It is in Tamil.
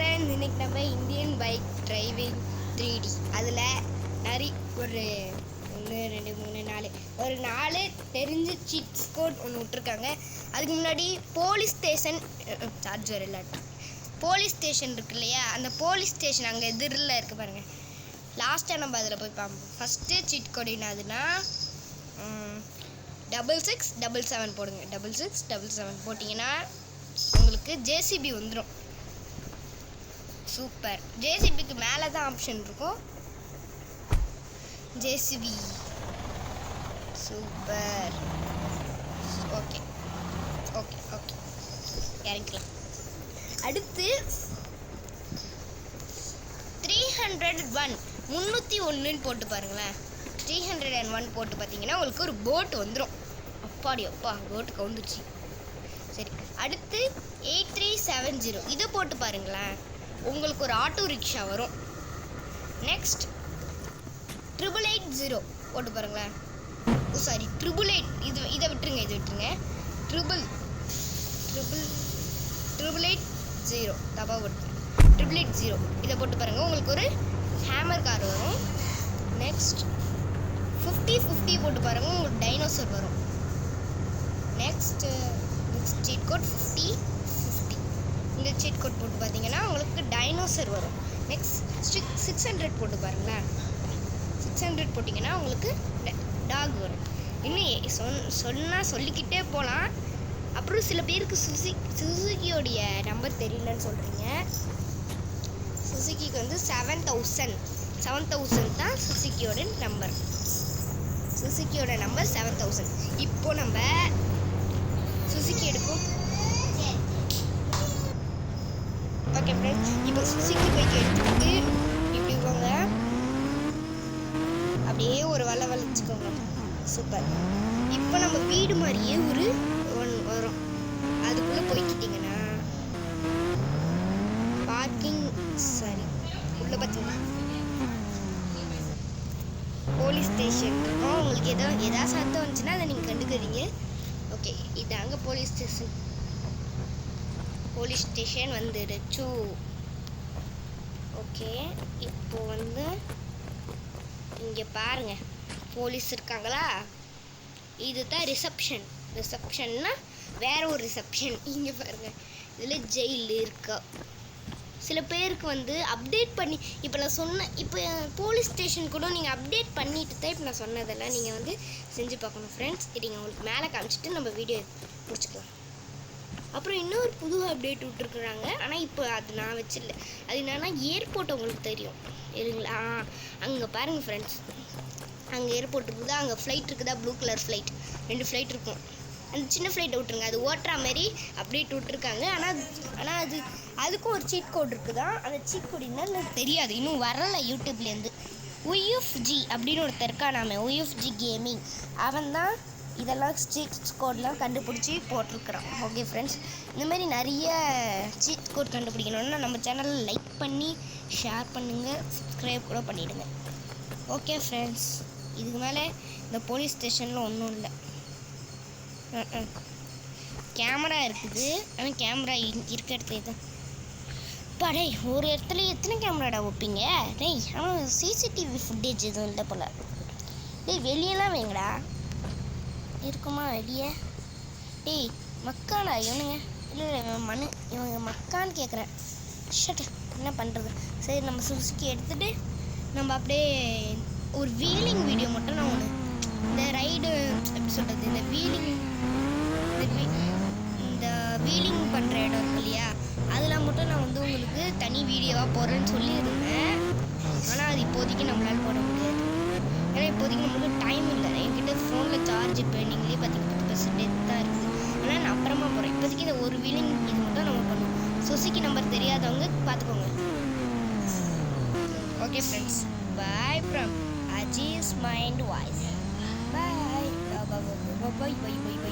ஃப்ரெண்ட்ஸ், இன்னைக்கு நம்ம இந்தியன் பைக் டிரைவிங் 3D அதில் நிறைய ஒரு 1 2 3 4 ஒரு 4 தெரிஞ்ச சீட்ஸ் கோட் ஒன்று விட்ருக்காங்க. அதுக்கு முன்னாடி போலீஸ் ஸ்டேஷன் சார்ஜர் இல்லாட்டி போலீஸ் ஸ்டேஷன் இருக்கு இல்லையா, அந்த போலீஸ் ஸ்டேஷன் அங்கே எதிரில் இருக்குது பாருங்கள். லாஸ்ட்டாக நம்ம அதில் போய் பார்ப்போம். ஃபஸ்ட்டு சீட் கோட் என்னதுன்னா 6677 போடுங்க. 6677 போட்டிங்கன்னா உங்களுக்கு ஜேசிபி வந்துடும். சூப்பர். ஜேசிபிக்கு மேலே தான் ஆப்ஷன் இருக்கும். JCB super. Okay okay okay இறங்கிக்கலாம். அடுத்து 301 301 போட்டு பாருங்களேன். 301 போட்டு பார்த்தீங்கன்னா உங்களுக்கு ஒரு போட் வந்துடும். அப்பாடி அப்பா, போட்டு கவுந்துச்சு. சரி, அடுத்து 8370 இதை போட்டு பாருங்களேன், உங்களுக்கு ஒரு ஆட்டோ ரிக்ஷா வரும். நெக்ஸ்ட் 880 போட்டு பாருங்களேன். சாரி 888 இதை விட்டுருங்க. 880 தப்பா போட்டு 880 இதை போட்டு பாருங்கள், உங்களுக்கு ஒரு ஹேமர் கார் வரும். நெக்ஸ்ட் 5050 போட்டு பாருங்கள், உங்களுக்கு டைனோசர் வரும். நெக்ஸ்ட் சீட் கோட் 5050 இந்த சீட் கோட் போட்டு பார்த்தீங்கன்னா உங்களுக்கு டைனோசர் வரும். நெக்ஸ்ட் 600 போட்டு பாருங்களேன். 600 போட்டிங்கன்னா உங்களுக்கு டாக் வரும். இன்னும் சொன்னால் சொல்லிக்கிட்டே போகலாம். அப்புறம் சில பேருக்கு சுசுக்கியோடைய நம்பர் தெரியலன்னு சொல்கிறீங்க. சுசுக்கிக்கு வந்து 7000 தான் சுசுக்கியோட நம்பர். சுசுக்கியோட நம்பர் 7000. இப்போ நம்ம சுசுக்கி எடுப்போம். ஓகே ஃப்ரெண்ட்ஸ், இப்போ சுசுக்கி பைக் எடுத்துக்கிட்டு இப்படி போங்க. அப்படியே ஒரு வளைச்சுக்கோங்க. சூப்பர். இப்போ நம்ம வீடு மாதிரியே ஒரு ஒன்று வரும். அதுக்குள்ளே போய்க்கிட்டிங்கன்னா பார்க்கிங் சரி உள்ளே பார்த்தீங்கன்னா போலீஸ் ஸ்டேஷன் இருக்கும். உங்களுக்கு எதாவது சத்தம் வந்துச்சுன்னா அதை நீங்கள் கண்டுக்கிறீங்க. ஓகே, இதாங்க போலீஸ் ஸ்டேஷன் வந்துடுச்சு. ஓகே, இப்போ வந்து இங்கே பாருங்க, போலீஸ் இருக்காங்களா? இதுதான் ரிசப்ஷன்னா வேற ஒரு ரிசப்ஷன். இங்கே பாருங்க, இதில் ஜெயில் இருக்கா. சில பேருக்கு வந்து அப்டேட் பண்ணி இப்போ நான் சொன்ன இப்போ போலீஸ் ஸ்டேஷன் கூட நீங்கள் அப்டேட் பண்ணிட்டு தான் இப்போ நான் சொன்னதெல்லாம் நீங்கள் வந்து செஞ்சு பார்க்கணும் ஃப்ரெண்ட்ஸ். இது உங்களுக்கு மேலே காமிச்சிட்டு நம்ம வீடியோ முடிச்சுக்கலாம். அப்புறம் இன்னொரு புது அப்டேட் விட்டுருக்குறாங்க, ஆனால் இப்போ அது நான் வச்சிடல. அது என்னன்னா ஏர்போர்ட் உங்களுக்கு தெரியும் இல்லைங்களா? அங்கே பாருங்கள் ஃப்ரெண்ட்ஸ், அங்கே ஏர்போர்ட் இருக்குதா, அங்கே ஃப்ளைட் இருக்குதா, ப்ளூ கலர் ஃப்ளைட் 2 ஃப்ளைட் இருக்கும். அந்த சின்ன ஃப்ளைட்டை விட்டுருங்க, அது ஓட்டுற மாதிரி அப்டேட் விட்டுருக்காங்க. ஆனால் அதுக்கும் ஒரு சீட் கோட் இருக்குதான். அந்த சீட் கோட் என்னன்னு தெரியாது, இன்னும் வரலை யூடியூப்லேருந்து. UFG அப்படின்னு ஒருத்தர் இருக்கா, நாம UFG கேமிங், அவன் தான் இதெல்லாம் சீட் கோட்லாம் கண்டுபிடிச்சி போட்டிருக்கிறான். ஓகே ஃப்ரெண்ட்ஸ், இந்தமாரி நிறைய சீட் கோட் கண்டுபிடிக்கணும்னா நம்ம சேனலில் லைக் பண்ணி ஷேர் பண்ணுங்கள், சப்ஸ்கிரைப் கூட பண்ணிவிடுங்க. ஓகே ஃப்ரெண்ட்ஸ், இதுக்கு மேலே இந்த போலீஸ் ஸ்டேஷனில் ஒன்றும் இல்லை. கேமரா இருக்குது, ஆனால் கேமரா இருக்க இடத்துல தான். டே, ஒரு இடத்துல எத்தனை கேமராடா வைப்பீங்க? டேய், ஆனால் சிசிடிவி ஃபுட்டேஜ் எதுவும் இல்லை போல். டேய், வெளியெல்லாம் வைங்கடா. இருக்குமா வெளியே? டேய், மக்காடா இவனுங்க. இல்லை இவங்க மக்கான்னு கேட்குறேன். ஷட், என்ன பண்ணுறது? சரி, நம்ம சுசுக்கி எடுத்துகிட்டு நம்ம அப்படியே ஒரு வீலிங் வீடியோ மட்டும் நான் ஒன்று, இந்த ரைடு எப்படி சொல்கிறது, இந்த வீலிங் பண்ணுற இடம் இருக்கு இல்லையா, அதெல்லாம் மட்டும் நான் வந்து உங்களுக்கு தனி வீடியோவாக போடுறேன்னு சொல்லியிருந்தேன். ஆனால் அது இப்போதைக்கு நம்மளால் போட முடியாது. ஏன்னா இப்போதைக்கு நம்மளுக்கு டைம் இல்லை. என்கிட்ட ஃபோனில் சார்ஜ் இப்போ நீங்களே 10% தான் இருக்குது. ஆனால் நான் அப்புறமா போகிறேன். இப்போதைக்கு இந்த ஒரு வீலிங் இது மட்டும் நம்ம பண்ணுவோம். சுசுக்கி நம்பர் தெரியாதவங்க பார்த்துக்கோங்க. Okay friends, bye from Aziz mind voice. Bye bye bye bye bye.